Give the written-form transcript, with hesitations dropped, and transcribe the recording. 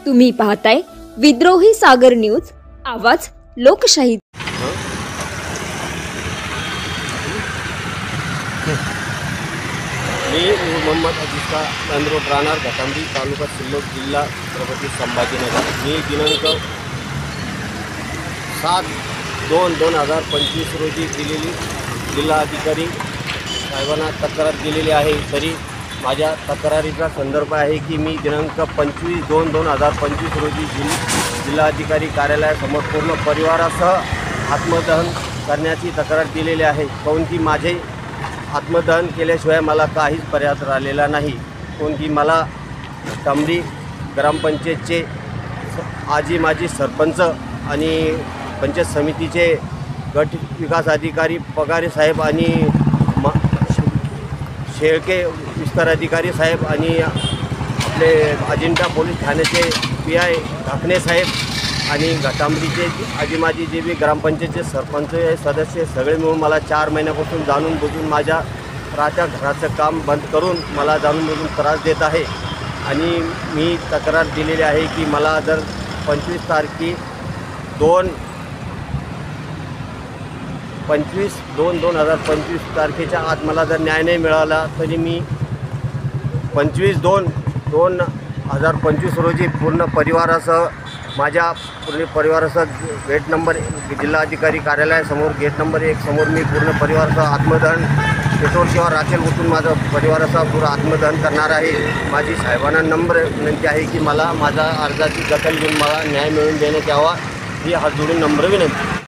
तुम्ही पाहताय विद्रोही सागर न्यूज, आवाज लोकशाही। मी मोहम्मद अजिस्का रोड राहणार घाटांबरी तालुका सिल्लोड जिल्हा छत्रपती संभाजीनगर। मी दिनांक 7/2/2025 रोजी दिलेली जिल्हाधिकारी साहेबांना तक्रार दिलेली आहे। तरी माझ्या तक्रारीचा संदर्भ आहे की मी दिनांक 25/2/2025 रोजी जिल्हाधिकारी कार्यालयासमोर पूर्ण परिवारासह आत्मदहन करण्याची तक्रार दिलेली आहे। काऊन की माझे आत्मदहन केल्याशिवाय मला काहीच पर्याय राहिलेला नाही। काऊन की मला तांबरी ग्रामपंचायतचे आजी माजी सरपंच आणि पंचायत समितीचे गट विकास अधिकारी पगारे साहेब आणि शेळके विस्तार अधिकारी साहेब आणि आपले अजिंठा पोलीस ठाण्याचे PI ढाकणे साहेब आणि घाटांबरीचे आजी माजी जे बी ग्रामपंचायतचे सरपंच सदस्य सगळे मिळून मला 4 महिन्यापासून जाणून बुजून माझ्या राहत्या घराचं काम बंद करून मला जाणून बुजून त्रास देत आहे। आणि मी तक्रार दिलेली आहे की मला जर 25 तारखेच्या आत मला जर न्याय नाही मिळाला तरी मी 25/2/2025 रोजी पूर्ण परिवारासह गेट नंबर जिल्हाधिकारी कार्यालयासमोर गेट नंबर 1 समोर मी पूर्ण परिवारासह आत्मदहन पेट्रोल किंवा राखेल ओतून माझं परिवारासह पूर्ण आत्मदहन करणार आहे। माझी साहेबांना नम्र विनंती आहे की मला माझा अर्जाची दखल घेऊन मला न्याय मिळवून देण्यात यावा ही हात जोडून नम्र विनंती।